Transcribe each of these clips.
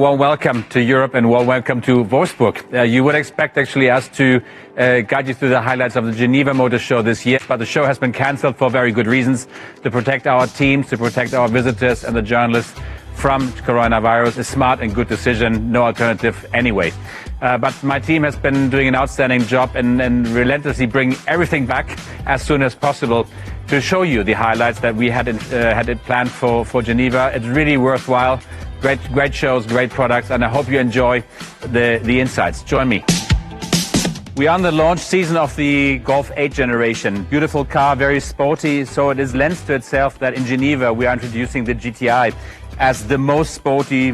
Warm welcome to Europe and warm welcome to Wolfsburg. You would expect actually us to guide you through the highlights of the Geneva Motor Show this year, but the show has been cancelled for very good reasons, to protect our teams, to protect our visitors and the journalists from coronavirus. A smart and good decision, no alternative anyway. But my team has been doing an outstanding job and relentlessly bringing everything back as soon as possible to show you the highlights that we had it planned for Geneva. It's really worthwhile. Great shows, great products, and I hope you enjoy the insights. Join me. We are on the launch season of the Golf 8 generation. Beautiful car, very sporty, so it is lends to itself that in Geneva we are introducing the GTI as the most sporty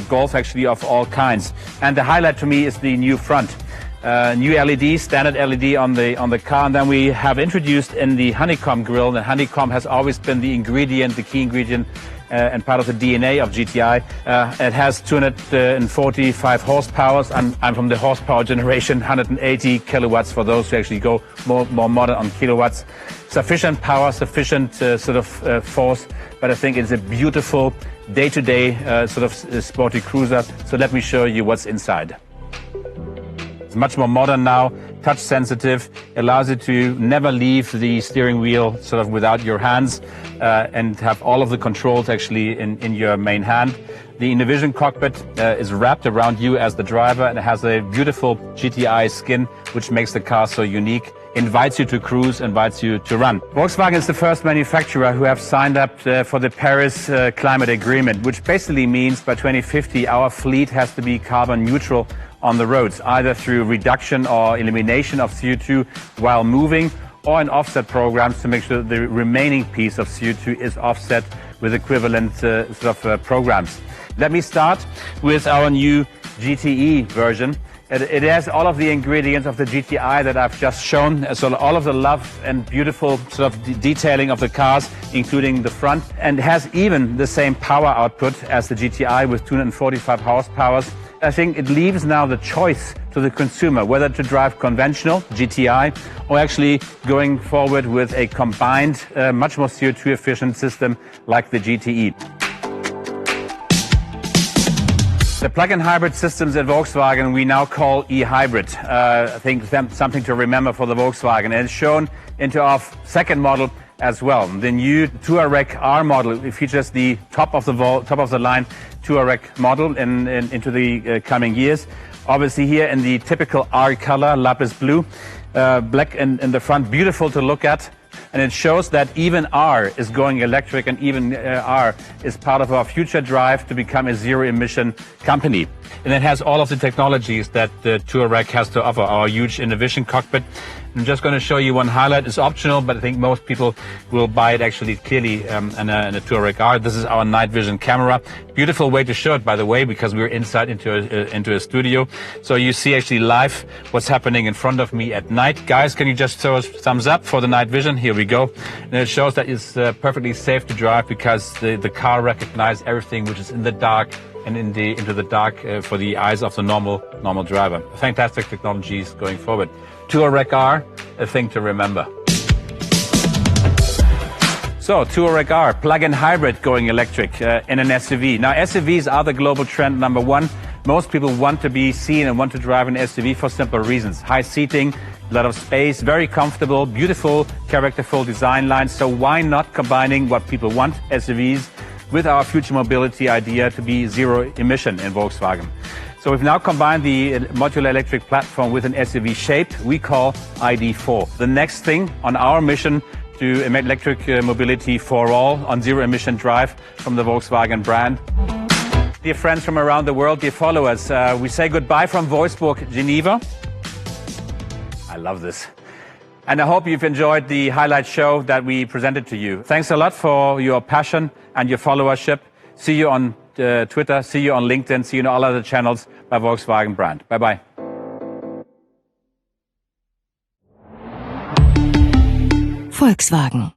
Golf actually of all kinds. And the highlight to me is the new front. New LED, standard LED on the car, and then we have introduced in the honeycomb grille. The honeycomb has always been the key ingredient and part of the DNA of GTI. It has 245 horsepower. I'm from the horsepower generation, 180 kilowatts for those who actually go more modern on kilowatts. Sufficient power, sufficient force, but I think it's a beautiful day-to-day sporty cruiser. So let me show you what's inside. It's much more modern now, touch sensitive, allows you to never leave the steering wheel without your hands and have all of the controls actually in your main hand. The InnoVision cockpit is wrapped around you as the driver, and it has a beautiful GTI skin which makes the car so unique, invites you to cruise, invites you to run. Volkswagen is the first manufacturer who have signed up for the Paris Climate Agreement, which basically means by 2050 our fleet has to be carbon neutral on the roads, either through reduction or elimination of CO2 while moving, or in offset programs to make sure that the remaining piece of CO2 is offset with equivalent programs. Let me start with our new GTE version. It has all of the ingredients of the GTI that I've just shown, so all of the love and beautiful detailing of the cars, including the front, and has even the same power output as the GTI with 245 horsepower. I think it leaves now the choice to the consumer whether to drive conventional GTI or actually going forward with a combined, much more CO2 efficient system like the GTE. The plug-in hybrid systems at Volkswagen we now call e-hybrid. I think something to remember for the Volkswagen. And it's shown into our second model as well. The new Touareg R model, it features the top of the line Touareg model into the coming years. Obviously here in the typical R color, lapis blue, black in the front, beautiful to look at. And it shows that even R is going electric, and even R is part of our future drive to become a zero-emission company. And it has all of the technologies that the Touareg has to offer, our huge InnoVision cockpit. I'm just going to show you one highlight. It's optional, but I think most people will buy it actually clearly in a Touareg R. This is our night vision camera. Beautiful way to show it, by the way, because we're inside into a studio. So you see actually live what's happening in front of me at night. Guys, can you just throw a thumbs up for the night vision? Here we go. And it shows that it's perfectly safe to drive because the car recognizes everything which is in the dark and into the dark for the eyes of the normal driver. Fantastic technologies going forward. Touareg R, a thing to remember. So, Touareg R, plug-in hybrid going electric in an SUV. Now, SUVs are the global trend number one. Most people want to be seen and want to drive an SUV for simple reasons. High seating, a lot of space, very comfortable, beautiful, characterful design lines. So why not combining what people want, SUVs, with our future mobility idea to be zero emission in Volkswagen. So we've now combined the modular electric platform with an SUV shape we call ID4. The next thing on our mission to electric mobility for all on zero emission drive from the Volkswagen brand. Dear friends from around the world, dear followers, we say goodbye from Wolfsburg, Geneva. I love this. And I hope you've enjoyed the highlight show that we presented to you. Thanks a lot for your passion and your followership. See you on Twitter, see you on LinkedIn, see you on all other channels by Volkswagen brand. Bye-bye. Volkswagen.